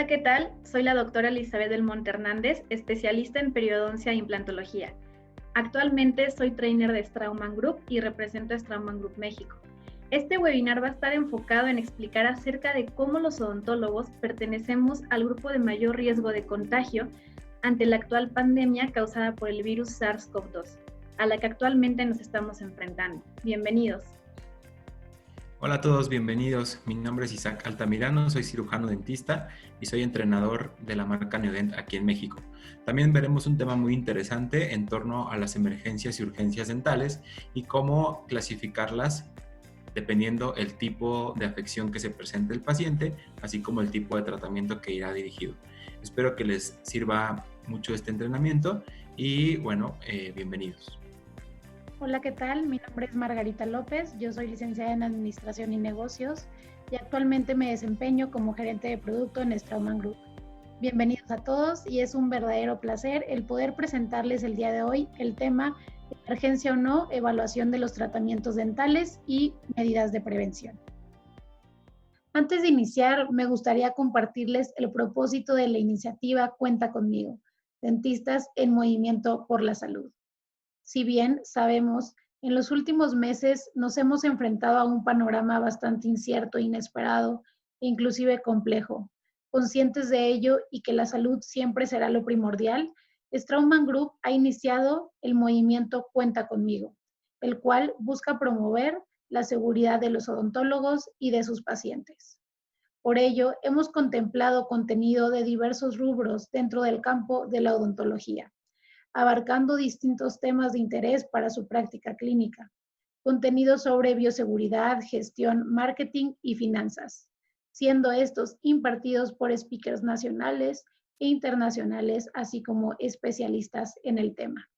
Hola, ¿qué tal? Soy la doctora Elizabeth del Monte Hernández, especialista en periodoncia e implantología. Actualmente soy trainer de Straumann Group y represento a Straumann Group México. Este webinar va a estar enfocado en explicar acerca de cómo los odontólogos pertenecemos al grupo de mayor riesgo de contagio ante la actual pandemia causada por el virus SARS-CoV-2, a la que actualmente nos estamos enfrentando. Bienvenidos. Hola a todos, bienvenidos. Mi nombre es Isaac Altamirano, soy cirujano dentista y soy entrenador de la marca Neodent aquí en México. También veremos un tema muy interesante en torno a las emergencias y urgencias dentales y cómo clasificarlas dependiendo el tipo de afección que se presente el paciente, así como el tipo de tratamiento que irá dirigido. Espero que les sirva mucho este entrenamiento y bueno, bienvenidos. Hola, ¿qué tal? Mi nombre es Margarita López, yo soy licenciada en Administración y Negocios y actualmente me desempeño como gerente de producto en Straumann Group. Bienvenidos a todos y es un verdadero placer el poder presentarles el día de hoy el tema emergencia o no, evaluación de los tratamientos dentales y medidas de prevención. Antes de iniciar, me gustaría compartirles el propósito de la iniciativa Cuenta conmigo, Dentistas en Movimiento por la Salud. Si bien sabemos, en los últimos meses nos hemos enfrentado a un panorama bastante incierto, inesperado e inclusive complejo. Conscientes de ello y que la salud siempre será lo primordial, Straumann Group ha iniciado el movimiento Cuenta conmigo, el cual busca promover la seguridad de los odontólogos y de sus pacientes. Por ello, hemos contemplado contenido de diversos rubros dentro del campo de la odontología, abarcando distintos temas de interés para su práctica clínica, contenido sobre bioseguridad, gestión, marketing y finanzas, siendo estos impartidos por speakers nacionales e internacionales, así como especialistas en el tema.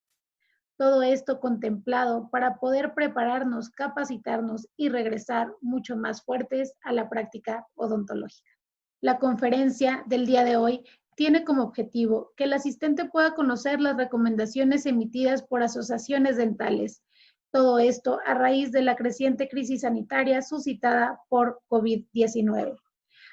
Todo esto contemplado para poder prepararnos, capacitarnos y regresar mucho más fuertes a la práctica odontológica. La conferencia del día de hoy tiene como objetivo que el asistente pueda conocer las recomendaciones emitidas por asociaciones dentales. Todo esto a raíz de la creciente crisis sanitaria suscitada por COVID-19.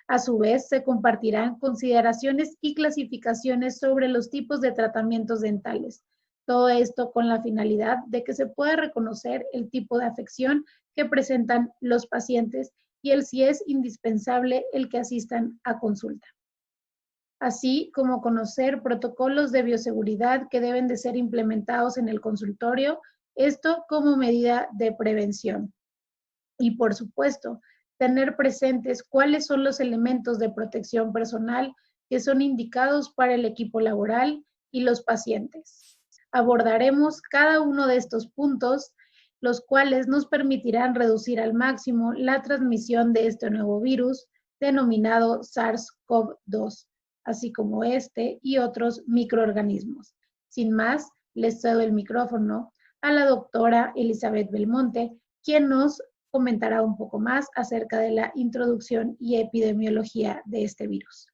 A su vez, se compartirán consideraciones y clasificaciones sobre los tipos de tratamientos dentales. Todo esto con la finalidad de que se pueda reconocer el tipo de afección que presentan los pacientes y el si es indispensable el que asistan a consulta, así como conocer protocolos de bioseguridad que deben de ser implementados en el consultorio, esto como medida de prevención. Y por supuesto, tener presentes cuáles son los elementos de protección personal que son indicados para el equipo laboral y los pacientes. Abordaremos cada uno de estos puntos, los cuales nos permitirán reducir al máximo la transmisión de este nuevo virus denominado SARS-CoV-2, así como este y otros microorganismos. Sin más, les cedo el micrófono a la doctora Elizabeth Belmonte, quien nos comentará un poco más acerca de la introducción y epidemiología de este virus.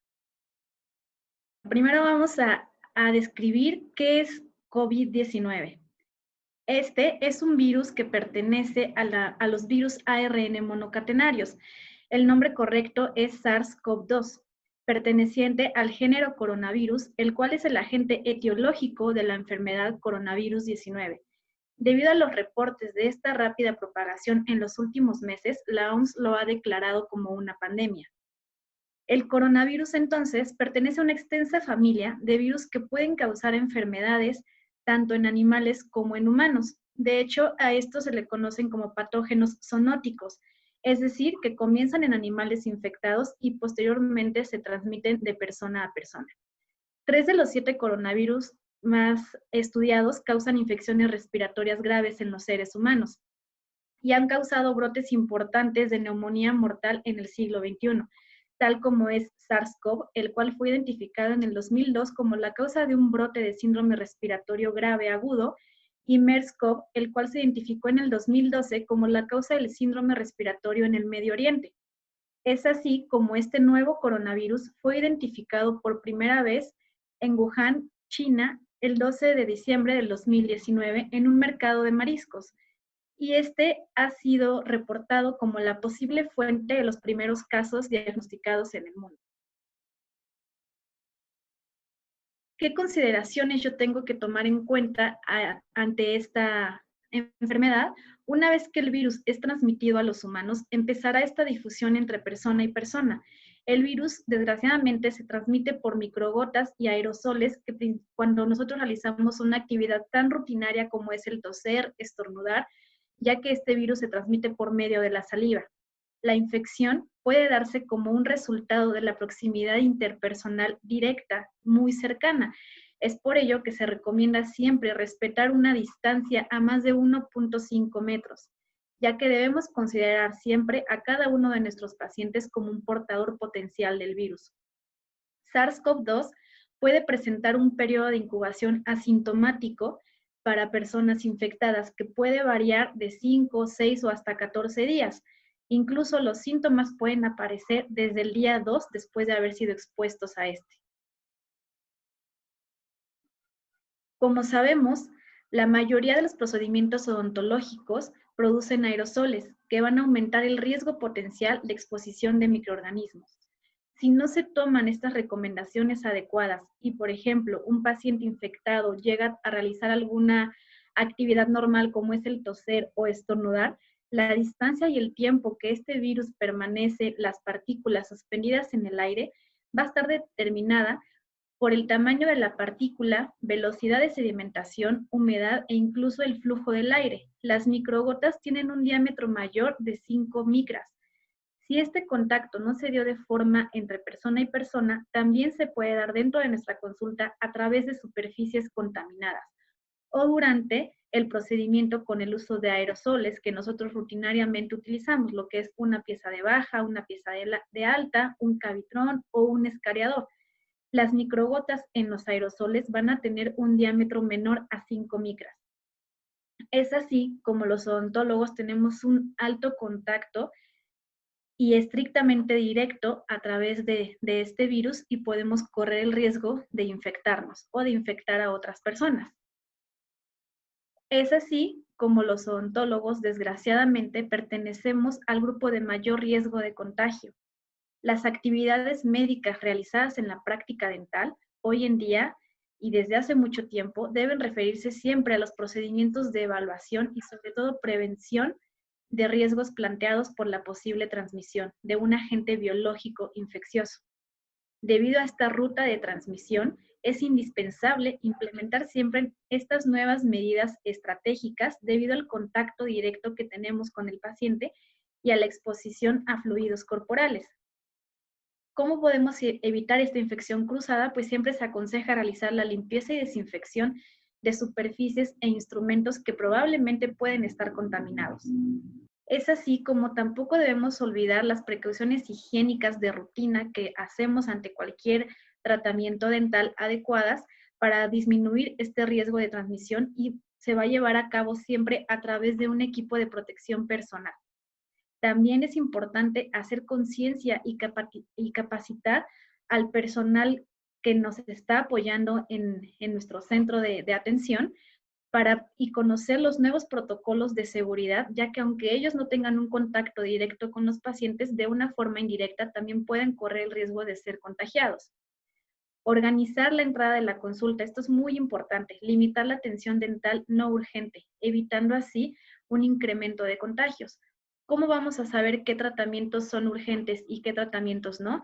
Primero vamos a describir qué es COVID-19. Este es un virus que pertenece a los virus ARN monocatenarios. El nombre correcto es SARS-CoV-2, perteneciente al género coronavirus, el cual es el agente etiológico de la enfermedad coronavirus 19. Debido a los reportes de esta rápida propagación en los últimos meses, la OMS lo ha declarado como una pandemia. El coronavirus entonces pertenece a una extensa familia de virus que pueden causar enfermedades tanto en animales como en humanos. De hecho, a estos se le conocen como patógenos zoonóticos, es decir, que comienzan en animales infectados y posteriormente se transmiten de persona a persona. 3 de los 7 coronavirus más estudiados causan infecciones respiratorias graves en los seres humanos y han causado brotes importantes de neumonía mortal en el siglo XXI, tal como es SARS-CoV, el cual fue identificado en el 2002 como la causa de un brote de síndrome respiratorio grave agudo, y MERS-CoV, el cual se identificó en el 2012 como la causa del síndrome respiratorio en el Medio Oriente. Es así como este nuevo coronavirus fue identificado por primera vez en Wuhan, China, el 12 de diciembre del 2019 en un mercado de mariscos, y este ha sido reportado como la posible fuente de los primeros casos diagnosticados en el mundo. ¿Qué consideraciones yo tengo que tomar en cuenta ante esta enfermedad? Una vez que el virus es transmitido a los humanos, empezará esta difusión entre persona y persona. El virus, desgraciadamente, se transmite por microgotas y aerosoles que cuando nosotros realizamos una actividad tan rutinaria como es el toser, estornudar, ya que este virus se transmite por medio de la saliva. La infección puede darse como un resultado de la proximidad interpersonal directa, muy cercana. Es por ello que se recomienda siempre respetar una distancia a más de 1.5 metros, ya que debemos considerar siempre a cada uno de nuestros pacientes como un portador potencial del virus. SARS-CoV-2 puede presentar un periodo de incubación asintomático para personas infectadas que puede variar de 5, 6 o hasta 14 días. Incluso los síntomas pueden aparecer desde el día 2 después de haber sido expuestos a este. Como sabemos, la mayoría de los procedimientos odontológicos producen aerosoles que van a aumentar el riesgo potencial de exposición de microorganismos. Si no se toman estas recomendaciones adecuadas y, por ejemplo, un paciente infectado llega a realizar alguna actividad normal como es el toser o estornudar, la distancia y el tiempo que este virus permanece, las partículas suspendidas en el aire, va a estar determinada por el tamaño de la partícula, velocidad de sedimentación, humedad e incluso el flujo del aire. Las microgotas tienen un diámetro mayor de 5 micras. Si este contacto no se dio de forma entre persona y persona, también se puede dar dentro de nuestra consulta a través de superficies contaminadas o durante el procedimiento con el uso de aerosoles que nosotros rutinariamente utilizamos, lo que es una pieza de baja, una pieza de alta, un cavitrón o un escariador. Las microgotas en los aerosoles van a tener un diámetro menor a 5 micras. Es así como los odontólogos tenemos un alto contacto y estrictamente directo a través de este virus y podemos correr el riesgo de infectarnos o de infectar a otras personas. Es así como los odontólogos, desgraciadamente, pertenecemos al grupo de mayor riesgo de contagio. Las actividades médicas realizadas en la práctica dental, hoy en día y desde hace mucho tiempo, deben referirse siempre a los procedimientos de evaluación y sobre todo prevención de riesgos planteados por la posible transmisión de un agente biológico infeccioso. Debido a esta ruta de transmisión, es indispensable implementar siempre estas nuevas medidas estratégicas debido al contacto directo que tenemos con el paciente y a la exposición a fluidos corporales. ¿Cómo podemos evitar esta infección cruzada? Pues siempre se aconseja realizar la limpieza y desinfección de superficies e instrumentos que probablemente pueden estar contaminados. Es así como tampoco debemos olvidar las precauciones higiénicas de rutina que hacemos ante cualquier tratamiento dental adecuadas para disminuir este riesgo de transmisión y se va a llevar a cabo siempre a través de un equipo de protección personal. También es importante hacer conciencia y capacitar al personal que nos está apoyando en nuestro centro de atención y conocer los nuevos protocolos de seguridad, ya que aunque ellos no tengan un contacto directo con los pacientes, de una forma indirecta también pueden correr el riesgo de ser contagiados. Organizar la entrada de la consulta, esto es muy importante, limitar la atención dental no urgente, evitando así un incremento de contagios. ¿Cómo vamos a saber qué tratamientos son urgentes y qué tratamientos no?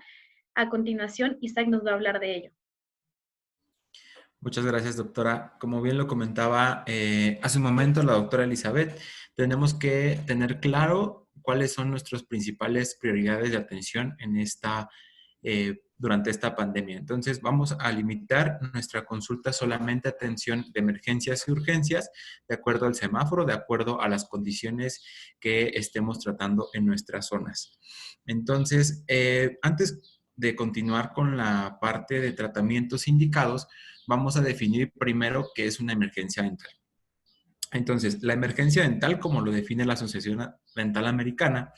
A continuación, Isaac nos va a hablar de ello. Muchas gracias, doctora. Como bien lo comentaba hace un momento la doctora Elizabeth, tenemos que tener claro cuáles son nuestras principales prioridades de atención en durante esta pandemia. Entonces, vamos a limitar nuestra consulta solamente a atención de emergencias y urgencias, de acuerdo al semáforo, de acuerdo a las condiciones que estemos tratando en nuestras zonas. Entonces, antes de continuar con la parte de tratamientos indicados, vamos a definir primero qué es una emergencia dental. Entonces, la emergencia dental, como lo define la Asociación Dental Americana,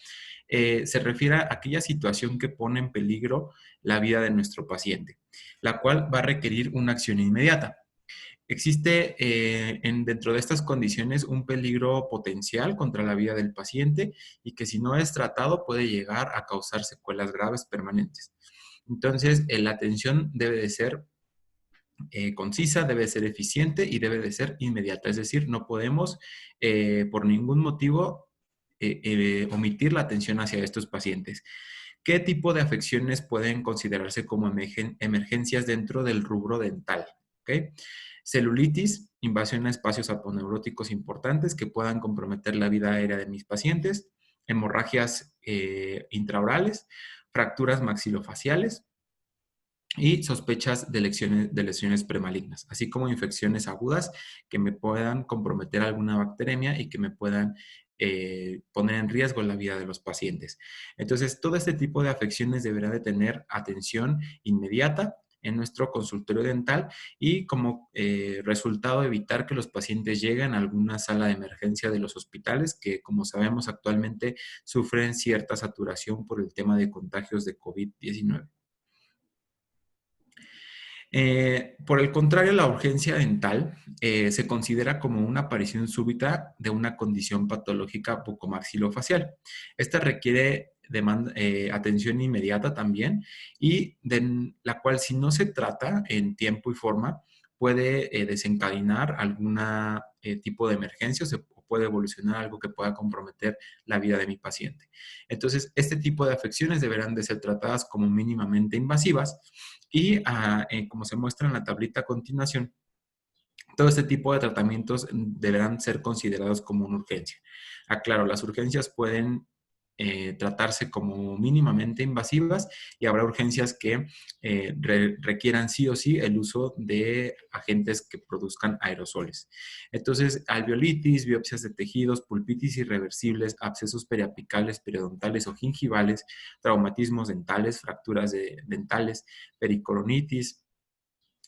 se refiere a aquella situación que pone en peligro la vida de nuestro paciente, la cual va a requerir una acción inmediata. Existe dentro de estas condiciones un peligro potencial contra la vida del paciente y que si no es tratado puede llegar a causar secuelas graves permanentes. Entonces, la atención debe de ser concisa, debe ser eficiente y debe de ser inmediata. Es decir, no podemos por ningún motivo omitir la atención hacia estos pacientes. ¿Qué tipo de afecciones pueden considerarse como emergencias dentro del rubro dental? ¿Okay? Celulitis, invasión a espacios aponeuróticos importantes que puedan comprometer la vida aérea de mis pacientes, hemorragias intraorales, fracturas maxilofaciales y sospechas de lesiones premalignas, así como infecciones agudas que me puedan comprometer alguna bacteremia y que me puedan poner en riesgo la vida de los pacientes. Entonces, todo este tipo de afecciones deberá de tener atención inmediata en nuestro consultorio dental y como resultado evitar que los pacientes lleguen a alguna sala de emergencia de los hospitales que, como sabemos, actualmente sufren cierta saturación por el tema de contagios de COVID-19. Por el contrario, la urgencia dental se considera como una aparición súbita de una condición patológica bucomaxilofacial. Esta requiere atención inmediata también y de la cual si no se trata en tiempo y forma puede desencadenar algún tipo de emergencia o puede evolucionar algo que pueda comprometer la vida de mi paciente. Entonces, este tipo de afecciones deberán de ser tratadas como mínimamente invasivas y como se muestra en la tablita a continuación, todo este tipo de tratamientos deberán ser considerados como una urgencia. Aclaro, las urgencias pueden tratarse como mínimamente invasivas y habrá urgencias que requieran sí o sí el uso de agentes que produzcan aerosoles. Entonces, alveolitis, biopsias de tejidos, pulpitis irreversibles, abscesos periapicales, periodontales o gingivales, traumatismos dentales, fracturas dentales, pericoronitis,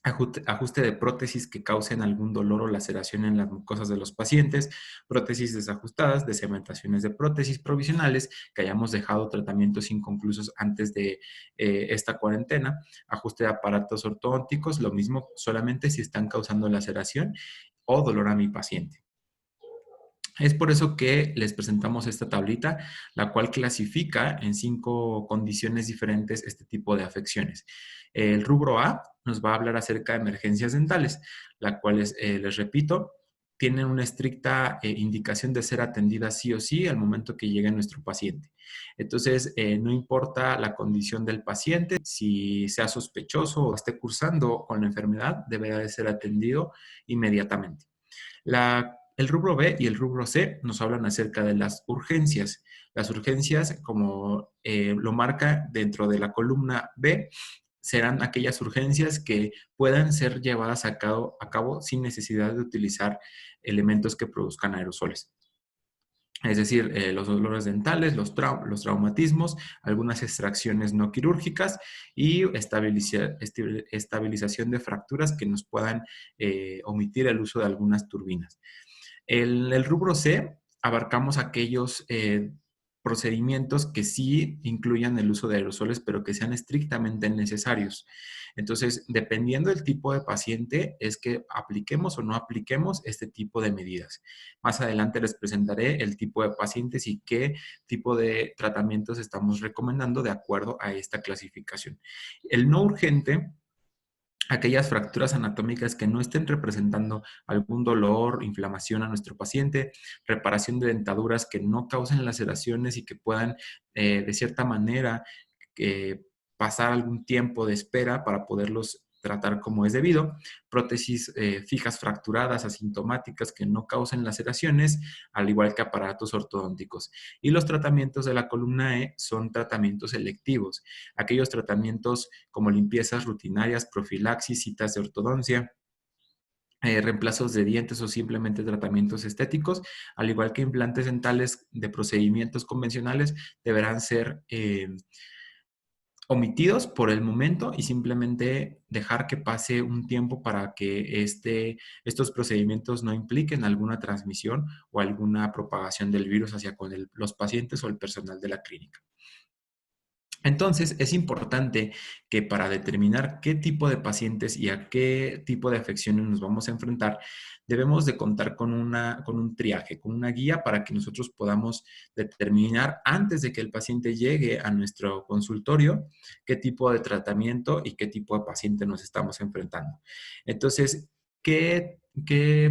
ajuste de prótesis que causen algún dolor o laceración en las mucosas de los pacientes, prótesis desajustadas, cementaciones de prótesis provisionales que hayamos dejado tratamientos inconclusos antes de esta cuarentena, ajuste de aparatos ortodónticos, lo mismo solamente si están causando laceración o dolor a mi paciente. Es por eso que les presentamos esta tablita, la cual clasifica en 5 condiciones diferentes este tipo de afecciones. El rubro A nos va a hablar acerca de emergencias dentales, las cuales, les repito, tienen una estricta indicación de ser atendidas sí o sí al momento que llegue nuestro paciente. Entonces, no importa la condición del paciente, si sea sospechoso o esté cursando con la enfermedad, deberá de ser atendido inmediatamente. El rubro B y el rubro C nos hablan acerca de las urgencias. Las urgencias, como lo marca dentro de la columna B, serán aquellas urgencias que puedan ser llevadas a cabo sin necesidad de utilizar elementos que produzcan aerosoles. Es decir, los dolores dentales, los traumatismos, algunas extracciones no quirúrgicas y estabilización de fracturas que nos puedan omitir el uso de algunas turbinas. El rubro C abarcamos aquellos procedimientos que sí incluyan el uso de aerosoles, pero que sean estrictamente necesarios. Entonces, dependiendo del tipo de paciente, es que apliquemos o no apliquemos este tipo de medidas. Más adelante les presentaré el tipo de pacientes y qué tipo de tratamientos estamos recomendando de acuerdo a esta clasificación. El no urgente, aquellas fracturas anatómicas que no estén representando algún dolor, inflamación a nuestro paciente, reparación de dentaduras que no causen laceraciones y que puedan, de cierta manera, pasar algún tiempo de espera para poderlos tratar como es debido, prótesis fijas fracturadas asintomáticas que no causen laceraciones, al igual que aparatos ortodónticos. Y los tratamientos de la columna E son tratamientos selectivos, aquellos tratamientos como limpiezas rutinarias, profilaxis, citas de ortodoncia, reemplazos de dientes o simplemente tratamientos estéticos, al igual que implantes dentales de procedimientos convencionales, deberán ser omitidos por el momento y simplemente dejar que pase un tiempo para que estos procedimientos no impliquen alguna transmisión o alguna propagación del virus hacia con los pacientes o el personal de la clínica. Entonces, es importante que para determinar qué tipo de pacientes y a qué tipo de afecciones nos vamos a enfrentar, debemos de contar con un triaje, con una guía para que nosotros podamos determinar antes de que el paciente llegue a nuestro consultorio qué tipo de tratamiento y qué tipo de paciente nos estamos enfrentando. Entonces, ¿qué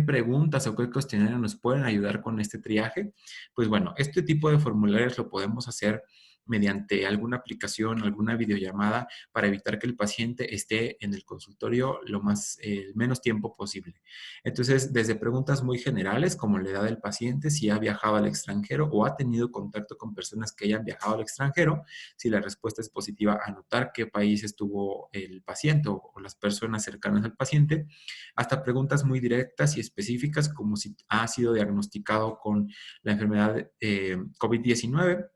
preguntas o qué cuestionarios nos pueden ayudar con este triaje? Pues bueno, este tipo de formularios lo podemos hacer mediante alguna aplicación, alguna videollamada, para evitar que el paciente esté en el consultorio el menos tiempo posible. Entonces, desde preguntas muy generales, como la edad del paciente, si ha viajado al extranjero o ha tenido contacto con personas que hayan viajado al extranjero, si la respuesta es positiva, anotar qué país estuvo el paciente o las personas cercanas al paciente, hasta preguntas muy directas y específicas, como si ha sido diagnosticado con la enfermedad COVID-19,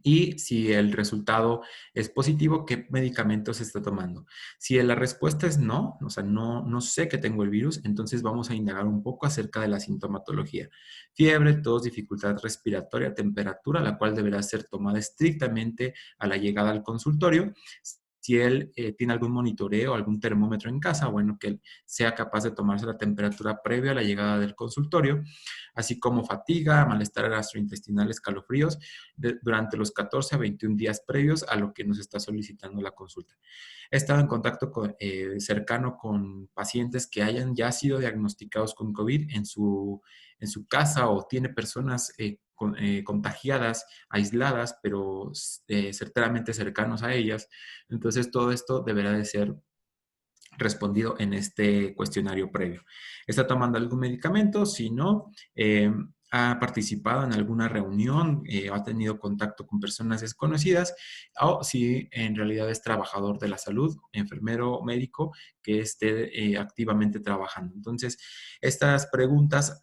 y si el resultado es positivo, ¿qué medicamentos se está tomando? Si la respuesta es no, o sea, no sé que tengo el virus, entonces vamos a indagar un poco acerca de la sintomatología. Fiebre, tos, dificultad respiratoria, temperatura, la cual deberá ser tomada estrictamente a la llegada al consultorio. Si él tiene algún monitoreo, algún termómetro en casa, bueno, que él sea capaz de tomarse la temperatura previa a la llegada del consultorio, así como fatiga, malestar gastrointestinal, escalofríos, durante los 14 a 21 días previos a lo que nos está solicitando la consulta. He estado en contacto cercano con pacientes que hayan ya sido diagnosticados con COVID en su casa, o tiene personas contagiadas, aisladas, pero certeramente cercanos a ellas. Entonces, todo esto deberá de ser respondido en este cuestionario previo. ¿Está tomando algún medicamento? Si no, ha participado en alguna reunión, ha tenido contacto con personas desconocidas, o si en realidad es trabajador de la salud, enfermero, médico, que esté activamente trabajando. Entonces, estas preguntas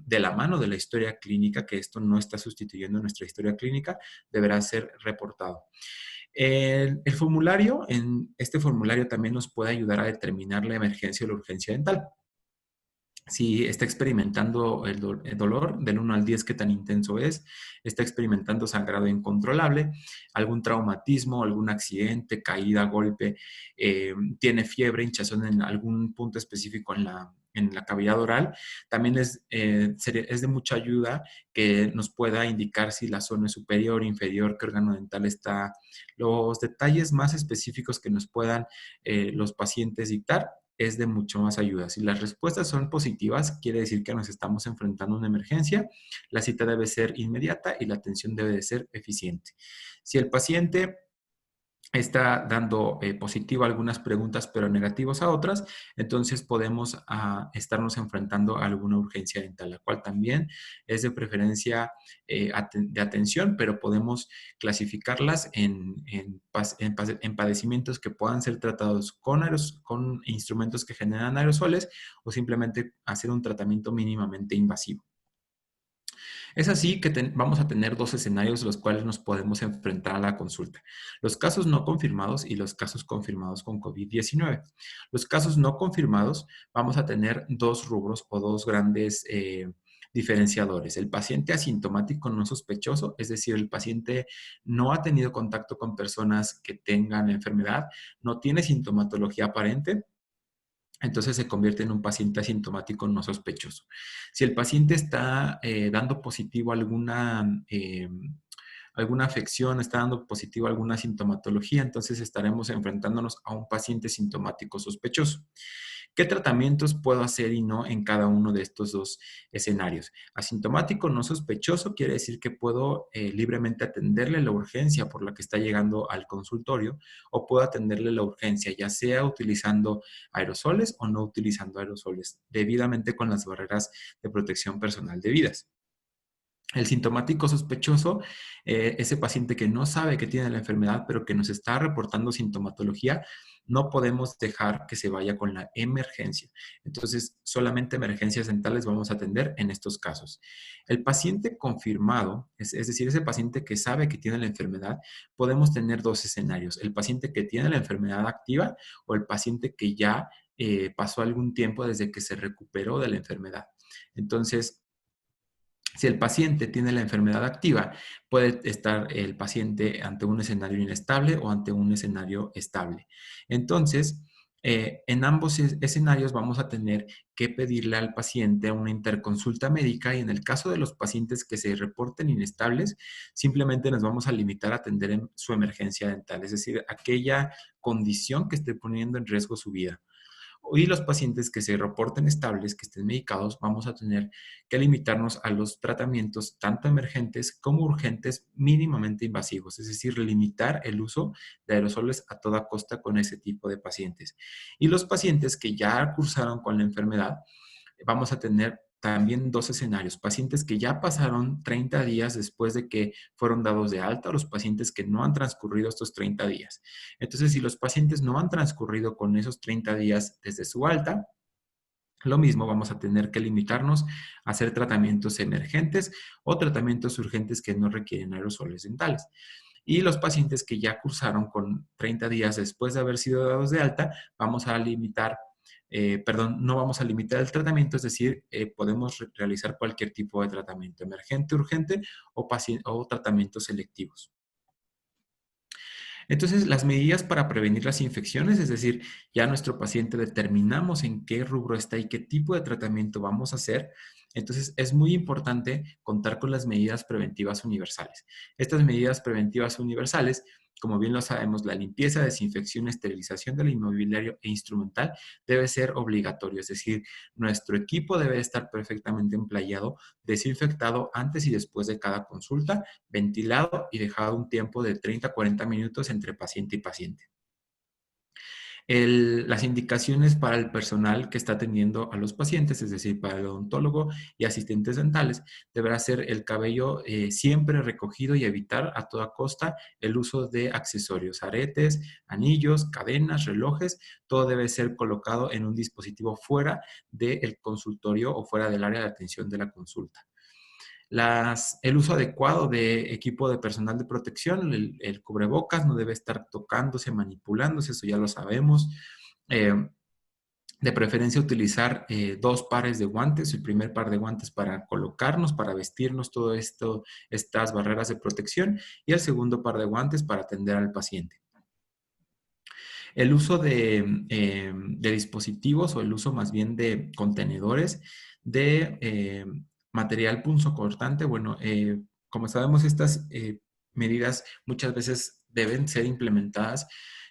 de la mano de la historia clínica, que esto no está sustituyendo nuestra historia clínica, deberá ser reportado. El formulario, en este formulario también nos puede ayudar a determinar la emergencia o la urgencia dental. Si está experimentando el dolor del 1 al 10, qué tan intenso es, está experimentando sangrado incontrolable, algún traumatismo, algún accidente, caída, golpe, tiene fiebre, hinchazón en algún punto específico en la cavidad oral, también es de mucha ayuda que nos pueda indicar si la zona es superior, inferior, qué órgano dental está, los detalles más específicos que nos puedan los pacientes dictar, es de mucho más ayuda. Si las respuestas son positivas, quiere decir que nos estamos enfrentando a una emergencia, la cita debe ser inmediata y la atención debe de ser eficiente. Si el paciente está dando positivo a algunas preguntas, pero negativos a otras, entonces podemos estarnos enfrentando a alguna urgencia dental, la cual también es de preferencia de atención, pero podemos clasificarlas en padecimientos que puedan ser tratados con instrumentos que generan aerosoles, o simplemente hacer un tratamiento mínimamente invasivo. Es así que vamos a tener dos escenarios los cuales nos podemos enfrentar a la consulta: los casos no confirmados y los casos confirmados con COVID-19. Los casos no confirmados, vamos a tener dos rubros o dos grandes diferenciadores: el paciente asintomático no sospechoso, es decir, el paciente no ha tenido contacto con personas que tengan la enfermedad, no tiene sintomatología aparente, entonces se convierte en un paciente asintomático no sospechoso. Si el paciente está dando positivo alguna afección, está dando positivo alguna sintomatología, entonces estaremos enfrentándonos a un paciente sintomático sospechoso. ¿Qué tratamientos puedo hacer y no en cada uno de estos dos escenarios? Asintomático no sospechoso quiere decir que puedo libremente atenderle la urgencia por la que está llegando al consultorio, o puedo atenderle la urgencia ya sea utilizando aerosoles o no utilizando aerosoles, debidamente con las barreras de protección personal debidas. El sintomático sospechoso, ese paciente que no sabe que tiene la enfermedad, pero que nos está reportando sintomatología, no podemos dejar que se vaya con la emergencia. Entonces, solamente emergencias dentales vamos a atender en estos casos. El paciente confirmado, es decir, ese paciente que sabe que tiene la enfermedad, podemos tener dos escenarios: el paciente que tiene la enfermedad activa, o el paciente que ya pasó algún tiempo desde que se recuperó de la enfermedad. Entonces, Si el paciente tiene la enfermedad activa, puede estar el paciente ante un escenario inestable o ante un escenario estable. Entonces, en ambos escenarios vamos a tener que pedirle al paciente una interconsulta médica y en el caso de los pacientes que se reporten inestables, simplemente nos vamos a limitar a atender en su emergencia dental, es decir, aquella condición que esté poniendo en riesgo su vida. Y los pacientes que se reporten estables, que estén medicados, vamos a tener que limitarnos a los tratamientos tanto emergentes como urgentes mínimamente invasivos, es decir, limitar el uso de aerosoles a toda costa con ese tipo de pacientes. Y los pacientes que ya cursaron con la enfermedad, vamos a tener también dos escenarios, pacientes que ya pasaron 30 días después de que fueron dados de alta o los pacientes que no han transcurrido estos 30 días. Entonces, si los pacientes no han transcurrido con esos 30 días desde su alta, lo mismo vamos a tener que limitarnos a hacer tratamientos emergentes o tratamientos urgentes que no requieren aerosoles dentales. Y los pacientes que ya cursaron con 30 días después de haber sido dados de alta, vamos a limitar no vamos a limitar el tratamiento, es decir, podemos realizar cualquier tipo de tratamiento, emergente, urgente o tratamientos selectivos. Entonces, las medidas para prevenir las infecciones, es decir, ya nuestro paciente determinamos en qué rubro está y qué tipo de tratamiento vamos a hacer. Entonces, es muy importante contar con las medidas preventivas universales. Estas medidas preventivas universales, como bien lo sabemos, la limpieza, desinfección, esterilización del inmobiliario e instrumental debe ser obligatorio. Es decir, nuestro equipo debe estar perfectamente emplayado, desinfectado antes y después de cada consulta, ventilado y dejado un tiempo de 30 a 40 minutos entre paciente y paciente. Las indicaciones para el personal que está atendiendo a los pacientes, es decir, para el odontólogo y asistentes dentales, deberá ser el cabello siempre recogido y evitar a toda costa el uso de accesorios, aretes, anillos, cadenas, relojes, todo debe ser colocado en un dispositivo fuera del consultorio o fuera del área de atención de la consulta. El uso adecuado de equipo de personal de protección, el cubrebocas no debe estar tocándose, manipulándose, eso ya lo sabemos. De preferencia utilizar 2 pares de guantes, el primer par de guantes para colocarnos, para vestirnos todo esto, estas barreras de protección y el segundo par de guantes para atender al paciente. El uso de dispositivos o el uso más bien de contenedores de material punzocortante, bueno, como sabemos, estas medidas muchas veces deben ser implementadas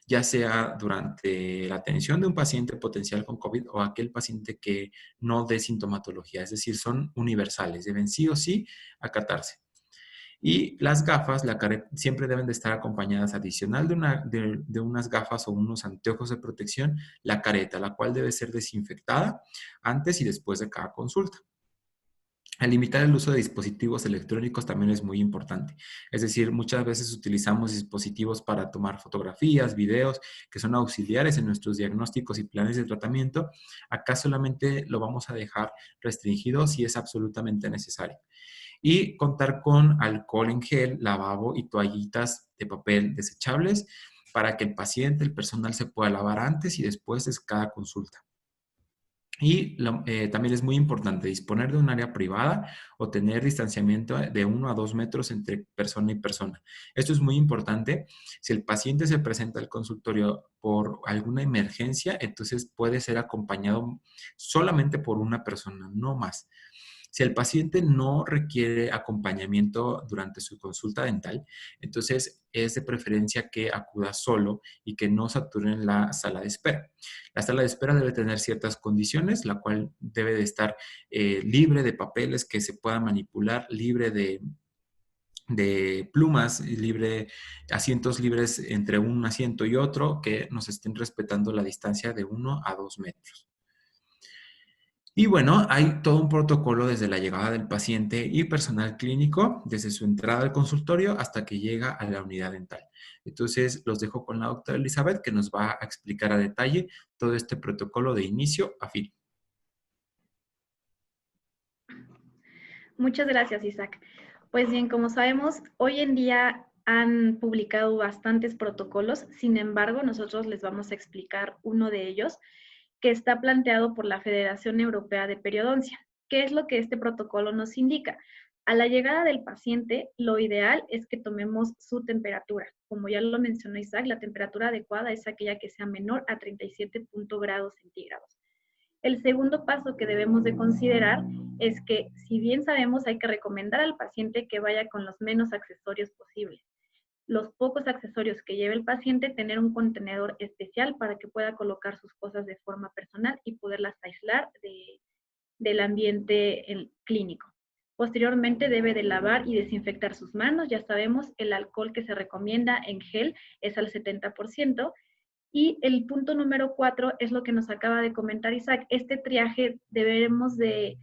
ya sea durante la atención de un paciente potencial con COVID o aquel paciente que no dé sintomatología, es decir, son universales, deben sí o sí acatarse. Y las gafas, siempre deben de estar acompañadas adicional de unas gafas o unos anteojos de protección, la careta, la cual debe ser desinfectada antes y después de cada consulta. Al limitar el uso de dispositivos electrónicos también es muy importante. Es decir, muchas veces utilizamos dispositivos para tomar fotografías, videos, que son auxiliares en nuestros diagnósticos y planes de tratamiento. Acá solamente lo vamos a dejar restringido si es absolutamente necesario. Y contar con alcohol en gel, lavabo y toallitas de papel desechables para que el paciente, el personal se pueda lavar antes y después de cada consulta. Y también es muy importante disponer de un área privada o tener distanciamiento de 1 a 2 metros entre persona y persona. Esto es muy importante. Si el paciente se presenta al consultorio por alguna emergencia, entonces puede ser acompañado solamente por una persona, no más. Si el paciente no requiere acompañamiento durante su consulta dental, entonces es de preferencia que acuda solo y que no saturen la sala de espera. La sala de espera debe tener ciertas condiciones, la cual debe de estar libre de papeles que se puedan manipular, libre de plumas, asientos libres entre un asiento y otro, que nos estén respetando la distancia de 1 a 2 metros. Y bueno, hay todo un protocolo desde la llegada del paciente y personal clínico, desde su entrada al consultorio hasta que llega a la unidad dental. Entonces, los dejo con la doctora Elizabeth, que nos va a explicar a detalle todo este protocolo de inicio a fin. Muchas gracias, Isaac. Pues bien, como sabemos, hoy en día han publicado bastantes protocolos, sin embargo, nosotros les vamos a explicar uno de ellos que está planteado por la Federación Europea de Periodoncia. ¿Qué es lo que este protocolo nos indica? A la llegada del paciente, lo ideal es que tomemos su temperatura. Como ya lo mencionó Isaac, la temperatura adecuada es aquella que sea menor a 37 grados centígrados. El segundo paso que debemos de considerar es que, si bien sabemos, hay que recomendar al paciente que vaya con los menos accesorios posibles. Los pocos accesorios que lleve el paciente, tener un contenedor especial para que pueda colocar sus cosas de forma personal y poderlas aislar del ambiente clínico. Posteriormente debe de lavar y desinfectar sus manos. Ya sabemos, el alcohol que se recomienda en gel es al 70%. Y el punto número 4 es lo que nos acaba de comentar Isaac. Este triaje debemos de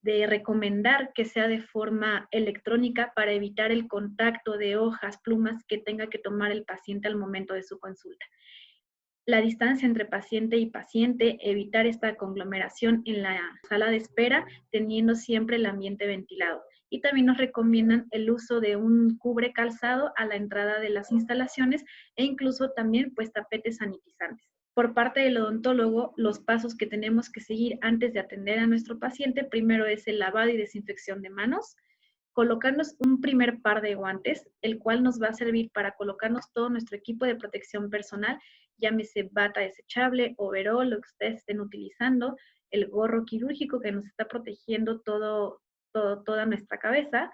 recomendar que sea de forma electrónica para evitar el contacto de hojas, plumas que tenga que tomar el paciente al momento de su consulta. La distancia entre paciente y paciente, evitar esta conglomeración en la sala de espera, teniendo siempre el ambiente ventilado. Y también nos recomiendan el uso de un cubre calzado a la entrada de las instalaciones e incluso también pues tapetes sanitizantes. Por parte del odontólogo, los pasos que tenemos que seguir antes de atender a nuestro paciente, primero es el lavado y desinfección de manos, colocarnos un primer par de guantes, el cual nos va a servir para colocarnos todo nuestro equipo de protección personal, llámese bata desechable, overol, lo que ustedes estén utilizando, el gorro quirúrgico que nos está protegiendo toda nuestra cabeza,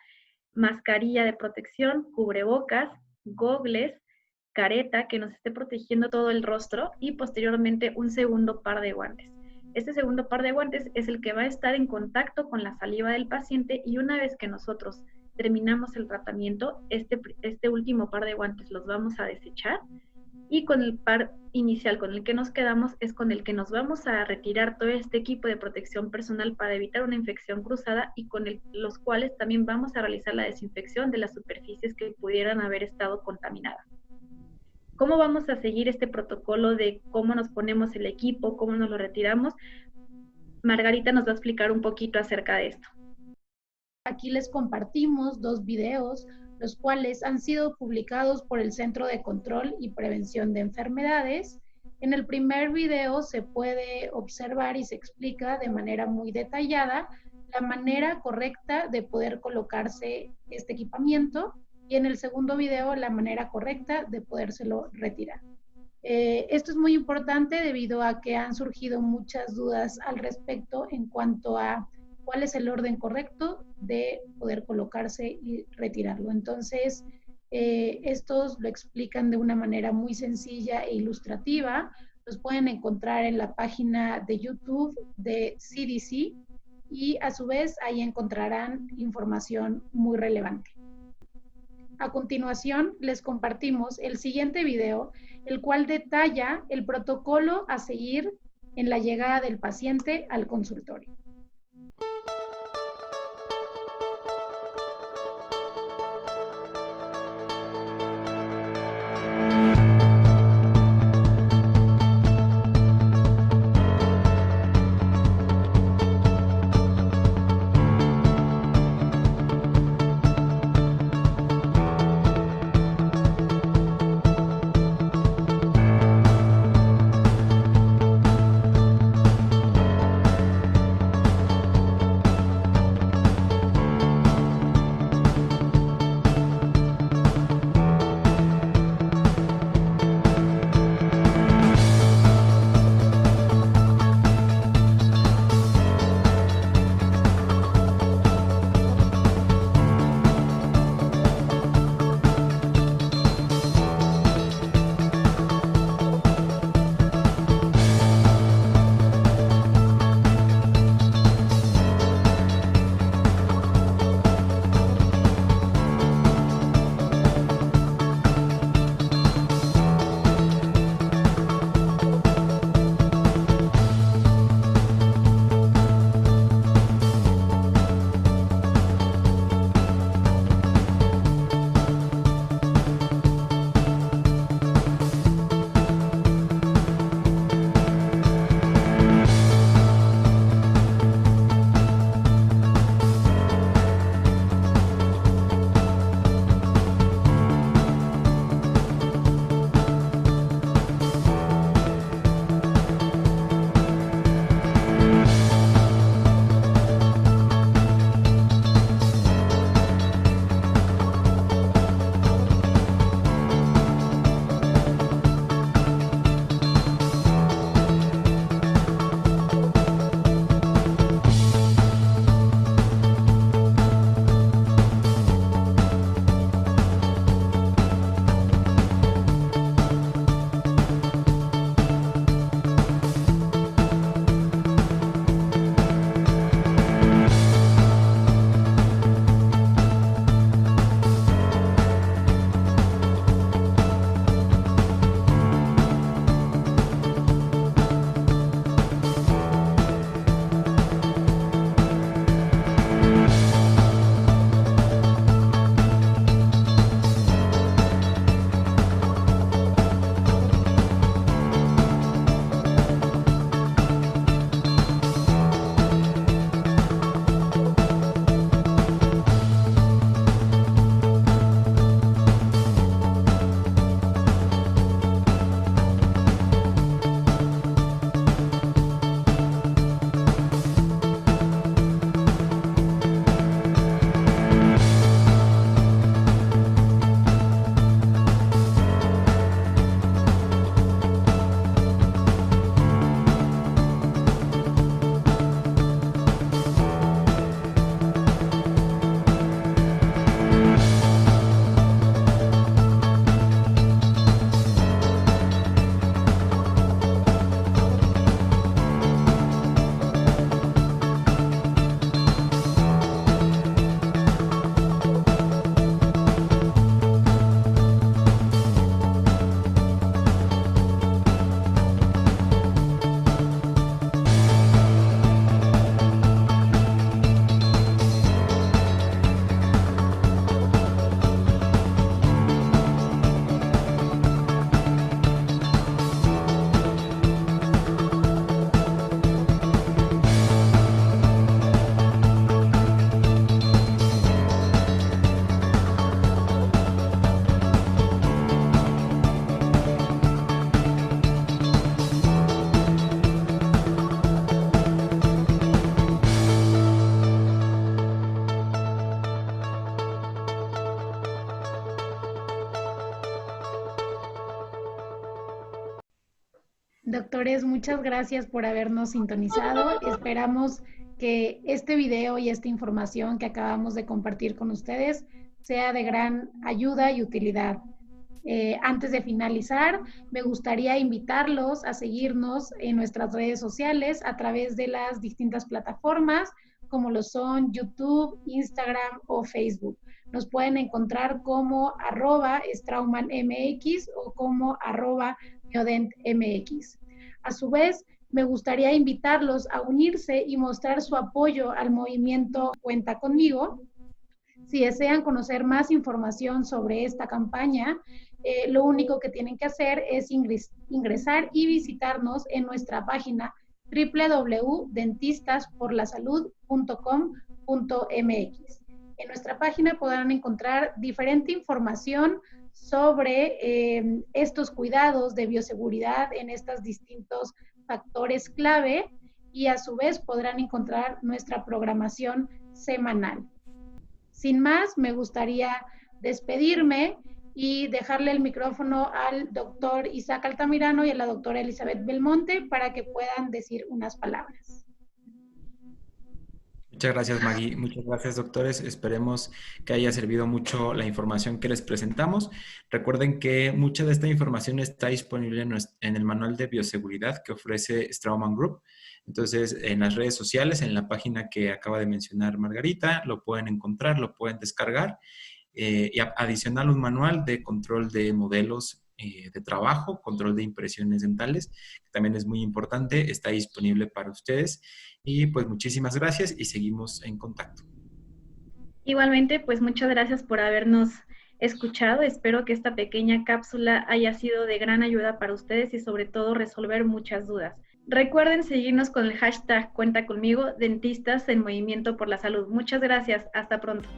mascarilla de protección, cubrebocas, gogles, careta que nos esté protegiendo todo el rostro y posteriormente un segundo par de guantes. Este segundo par de guantes es el que va a estar en contacto con la saliva del paciente y una vez que nosotros terminamos el tratamiento, este último par de guantes los vamos a desechar y con el par inicial con el que nos quedamos es con el que nos vamos a retirar todo este equipo de protección personal para evitar una infección cruzada y con los cuales también vamos a realizar la desinfección de las superficies que pudieran haber estado contaminadas. ¿Cómo vamos a seguir este protocolo de cómo nos ponemos el equipo, cómo nos lo retiramos? Margarita nos va a explicar un poquito acerca de esto. Aquí les compartimos 2 videos, los cuales han sido publicados por el Centro de Control y Prevención de Enfermedades. En el primer video se puede observar y se explica de manera muy detallada la manera correcta de poder colocarse este equipamiento y en el segundo video la manera correcta de podérselo retirar. Esto es muy importante debido a que han surgido muchas dudas al respecto en cuanto a cuál es el orden correcto de poder colocarse y retirarlo. Entonces, estos lo explican de una manera muy sencilla e ilustrativa. Los pueden encontrar en la página de YouTube de CDC y a su vez ahí encontrarán información muy relevante. A continuación, les compartimos el siguiente video, el cual detalla el protocolo a seguir en la llegada del paciente al consultorio. Doctores, muchas gracias por habernos sintonizado. Esperamos que este video y esta información que acabamos de compartir con ustedes sea de gran ayuda y utilidad. Antes de finalizar, me gustaría invitarlos a seguirnos en nuestras redes sociales a través de las distintas plataformas como lo son YouTube, Instagram o Facebook. Nos pueden encontrar como @straumanmx o como @miodentmx. A su vez, me gustaría invitarlos a unirse y mostrar su apoyo al movimiento Cuenta Conmigo. Si desean conocer más información sobre esta campaña, lo único que tienen que hacer es ingresar y visitarnos en nuestra página www.dentistasporlasalud.com.mx. En nuestra página podrán encontrar diferente información sobre estos cuidados de bioseguridad en estos distintos factores clave y a su vez podrán encontrar nuestra programación semanal. Sin más, me gustaría despedirme y dejarle el micrófono al doctor Isaac Altamirano y a la doctora Elizabeth Belmonte para que puedan decir unas palabras. Muchas gracias, Maggie. Muchas gracias, doctores. Esperemos que haya servido mucho la información que les presentamos. Recuerden que mucha de esta información está disponible en el manual de bioseguridad que ofrece Straumann Group. Entonces, en las redes sociales, en la página que acaba de mencionar Margarita, lo pueden encontrar, lo pueden descargar. Y adicional un manual de control de modelos de trabajo, control de impresiones dentales, que también es muy importante, está disponible para ustedes. Y pues muchísimas gracias y seguimos en contacto. Igualmente, pues muchas gracias por habernos escuchado. Espero que esta pequeña cápsula haya sido de gran ayuda para ustedes y sobre todo resolver muchas dudas. Recuerden seguirnos con el hashtag Cuenta Conmigo, Dentistas en Movimiento por la Salud. Muchas gracias. Hasta pronto.